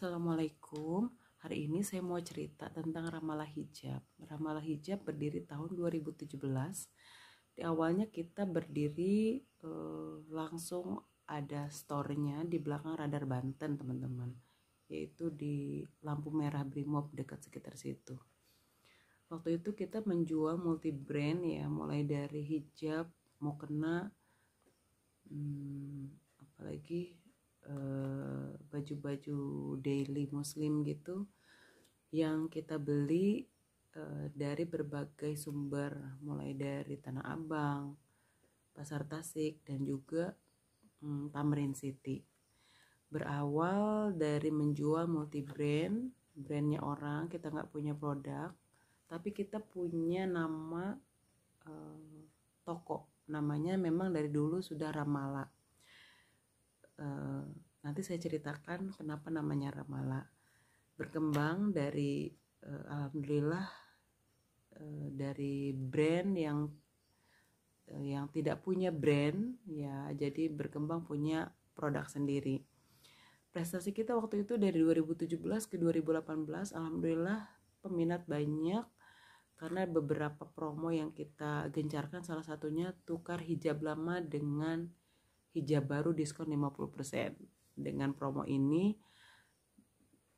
Assalamualaikum. Hari ini saya mau cerita tentang Ramalah Hijab. Ramalah Hijab berdiri tahun 2017. Di awalnya kita berdiri langsung ada store-nya di belakang Radar Banten, teman-teman. Yaitu di lampu merah Brimob dekat sekitar situ. Waktu itu kita menjual multi brand ya, mulai dari hijab, mukena, apalagi baju-baju daily muslim gitu yang kita beli dari berbagai sumber, mulai dari Tanah Abang, Pasar Tasik, dan juga Tamrin City. Berawal dari menjual multi brand, brandnya orang, kita nggak punya produk, tapi kita punya nama toko, namanya memang dari dulu sudah Ramalah. Nanti saya ceritakan kenapa namanya Ramalah. Berkembang dari alhamdulillah dari brand yang tidak punya brand ya, jadi berkembang punya produk sendiri. Prestasi kita waktu itu dari 2017 ke 2018 alhamdulillah peminat banyak karena beberapa promo yang kita gencarkan, salah satunya tukar hijab lama dengan hijab baru diskon 50%. Dengan promo ini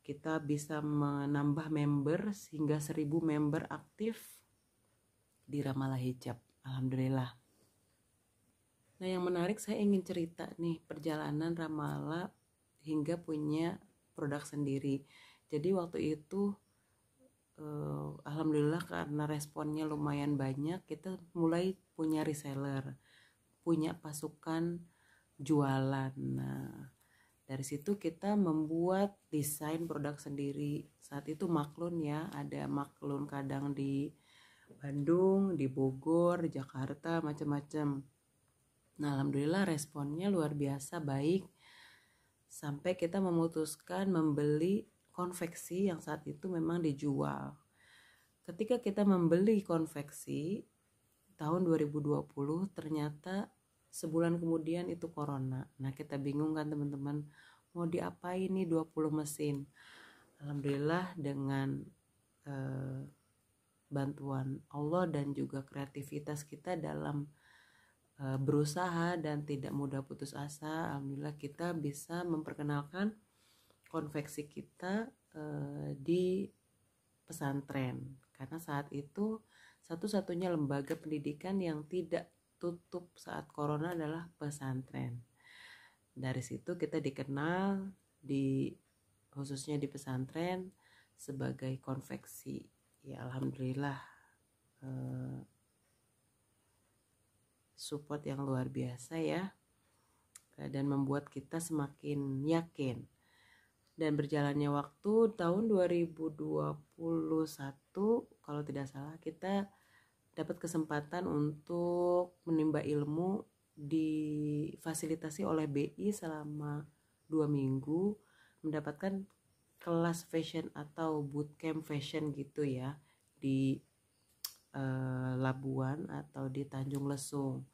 kita bisa menambah member hingga 1000 member aktif di Ramalah Hijab. Alhamdulillah. Nah, yang menarik saya ingin cerita nih perjalanan Ramalah hingga punya produk sendiri. Jadi waktu itu alhamdulillah karena responnya lumayan banyak, kita mulai punya reseller, punya pasukan jualan. Nah, dari situ kita membuat desain produk sendiri. Saat itu maklun ya, ada maklun kadang di Bandung, di Bogor, di Jakarta, macam-macam. Nah, alhamdulillah responnya luar biasa baik. Sampai kita memutuskan membeli konveksi yang saat itu memang dijual. Ketika kita membeli konveksi tahun 2020, ternyata sebulan kemudian itu corona. Nah, kita bingung kan teman-teman, mau diapain nih 20 mesin. Alhamdulillah dengan bantuan Allah dan juga kreativitas kita dalam berusaha dan tidak mudah putus asa, alhamdulillah kita bisa memperkenalkan konveksi kita di pesantren. Karena saat itu satu-satunya lembaga pendidikan yang tidak tutup saat corona adalah pesantren. Dari situ kita dikenal khususnya di pesantren sebagai konveksi. Ya alhamdulillah support yang luar biasa ya, dan membuat kita semakin yakin. Dan berjalannya waktu tahun 2021 kalau tidak salah kita dapat kesempatan untuk menimba ilmu difasilitasi oleh BI selama 2 minggu, mendapatkan kelas fashion atau bootcamp fashion gitu ya di Labuan atau di Tanjung Lesung.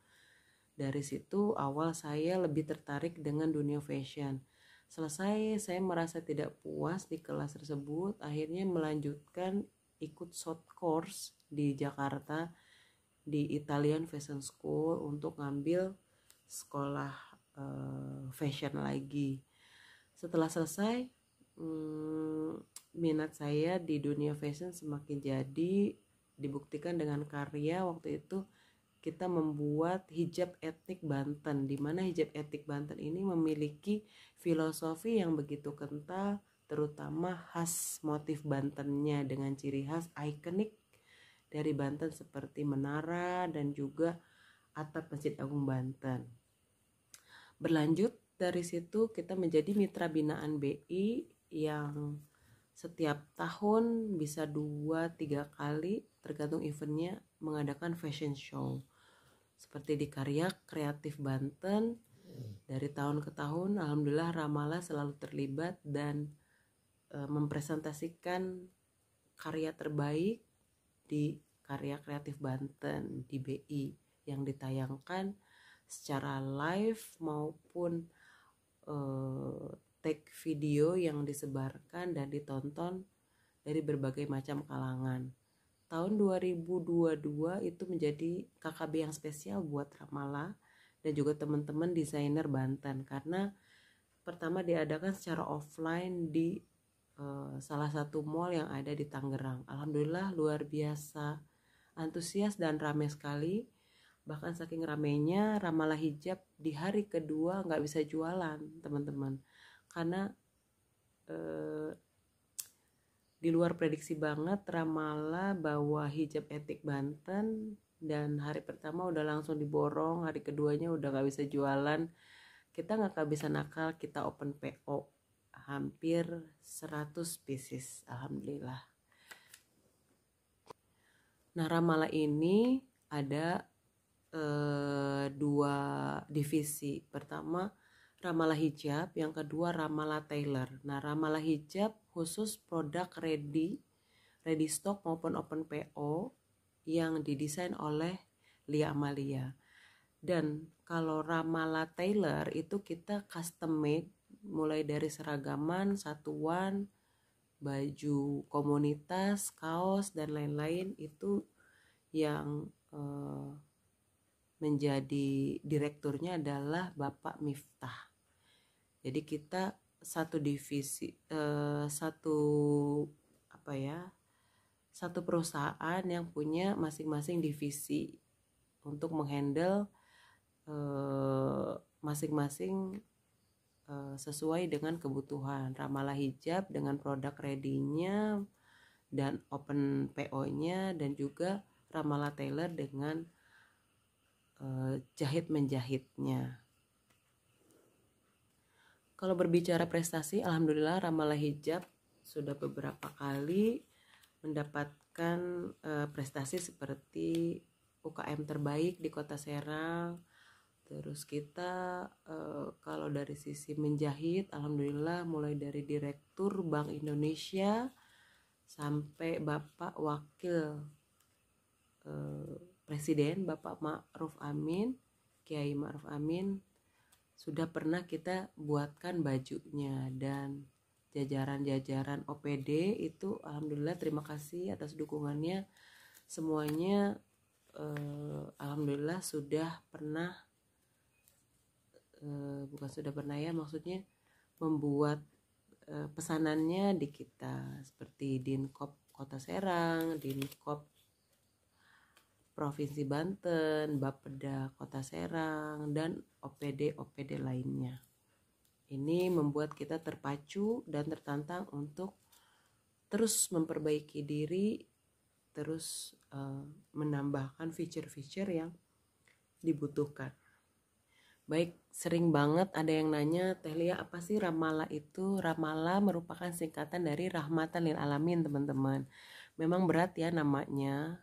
Dari situ awal saya lebih tertarik dengan dunia fashion. Selesai saya merasa tidak puas di kelas tersebut, akhirnya melanjutkan ikut short course di Jakarta di Italian Fashion School untuk ngambil sekolah fashion lagi. Setelah selesai minat saya di dunia fashion semakin jadi, dibuktikan dengan karya. Waktu itu kita membuat hijab etnik Banten, di mana hijab etnik Banten ini memiliki filosofi yang begitu kental, terutama khas motif Bantennya dengan ciri khas ikonik dari Banten seperti menara dan juga atap Masjid Agung Banten. Berlanjut dari situ kita menjadi mitra binaan BI yang setiap tahun bisa 2-3 kali tergantung eventnya mengadakan fashion show seperti di Karya Kreatif Banten. Dari tahun ke tahun alhamdulillah Ramalah selalu terlibat dan mempresentasikan karya terbaik di Karya Kreatif Banten di BI yang ditayangkan secara live maupun tag video yang disebarkan dan ditonton dari berbagai macam kalangan. Tahun 2022 itu menjadi KKB yang spesial buat Ramallah dan juga teman-teman desainer Banten, karena pertama diadakan secara offline di salah satu mall yang ada di Tangerang. Alhamdulillah luar biasa antusias dan ramai sekali. Bahkan saking ramainya, Ramallah Hijab di hari kedua nggak bisa jualan teman-teman, karena di luar prediksi banget. Ramallah bawa hijab etik Banten dan hari pertama udah langsung diborong, hari keduanya udah nggak bisa jualan. Kita nggak kehabisan akal, kita open PO hampir 100 pieces, alhamdulillah. Nah, Ramallah ini ada dua divisi. Pertama Ramallah Hijab, yang kedua Ramallah Tailor. Nah, Ramallah Hijab khusus produk ready stock maupun open PO yang didesain oleh Lia Amalia. Dan kalau Ramallah Tailor itu kita custom made, mulai dari seragaman, satuan, baju komunitas, kaos, dan lain-lain. Itu yang menjadi direkturnya adalah Bapak Miftah. Jadi kita satu divisi, satu perusahaan yang punya masing-masing divisi untuk menghandle masing-masing sesuai dengan kebutuhan. Ramallah Hijab dengan produk ready-nya dan open PO-nya, dan juga Ramallah Tailor dengan jahit menjahitnya. Kalau berbicara prestasi, alhamdulillah Ramallah Hijab sudah beberapa kali mendapatkan prestasi seperti UKM terbaik di Kota Serang. Terus kita kalau dari sisi menjahit, alhamdulillah mulai dari Direktur Bank Indonesia sampai Bapak Wakil Presiden Bapak Ma'ruf Amin, Kiai Ma'ruf Amin, sudah pernah kita buatkan bajunya. Dan jajaran-jajaran OPD itu alhamdulillah terima kasih atas dukungannya. Semuanya alhamdulillah sudah pernah maksudnya membuat pesanannya di kita, seperti Dinkop Kota Serang, Dinkop Provinsi Banten, Bapeda Kota Serang, dan OPD lainnya. Ini membuat kita terpacu dan tertantang untuk terus memperbaiki diri, terus menambahkan feature-feature yang dibutuhkan. Baik, sering banget ada yang nanya, Teh Lia, apa sih Ramallah itu? Ramallah merupakan singkatan dari Rahmatan lil Alamin, teman-teman. Memang berat ya namanya,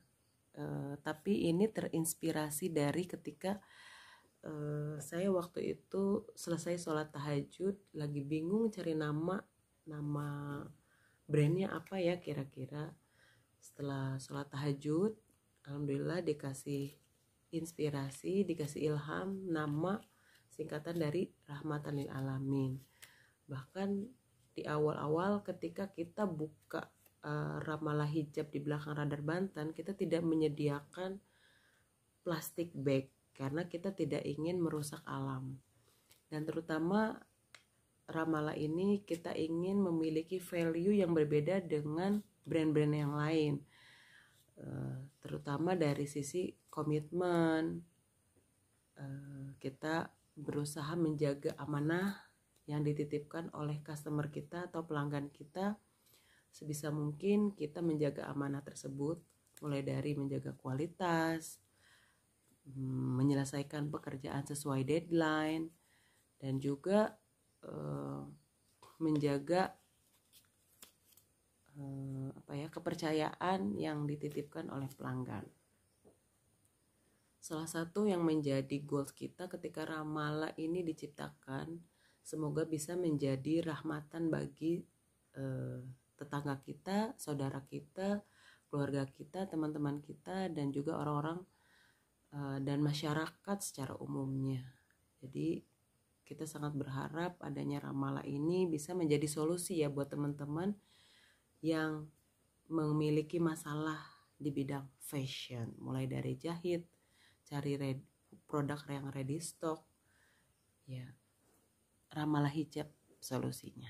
tapi ini terinspirasi dari ketika saya waktu itu selesai sholat tahajud, lagi bingung cari nama brandnya apa ya kira-kira. Setelah sholat tahajud, alhamdulillah dikasih inspirasi, dikasih ilham nama singkatan dari Rahmatan lil Alamin. Bahkan di awal-awal ketika kita buka Ramallah Hijab di belakang Radar Banten, kita tidak menyediakan plastik bag karena kita tidak ingin merusak alam. Dan terutama Ramallah ini kita ingin memiliki value yang berbeda dengan brand-brand yang lain, terutama dari sisi komitmen. Kita berusaha menjaga amanah yang dititipkan oleh customer kita atau pelanggan kita. Sebisa mungkin kita menjaga amanah tersebut, mulai dari menjaga kualitas, menyelesaikan pekerjaan sesuai deadline, dan juga menjaga kepercayaan yang dititipkan oleh pelanggan. Salah satu yang menjadi goals kita ketika Ramallah ini diciptakan, semoga bisa menjadi rahmatan bagi tetangga kita, saudara kita, keluarga kita, teman-teman kita, dan juga orang-orang dan masyarakat secara umumnya. Jadi kita sangat berharap adanya Ramallah ini bisa menjadi solusi ya buat teman-teman yang memiliki masalah di bidang fashion, mulai dari jahit, cari produk yang ready stock, ya Ramallah Hijab solusinya.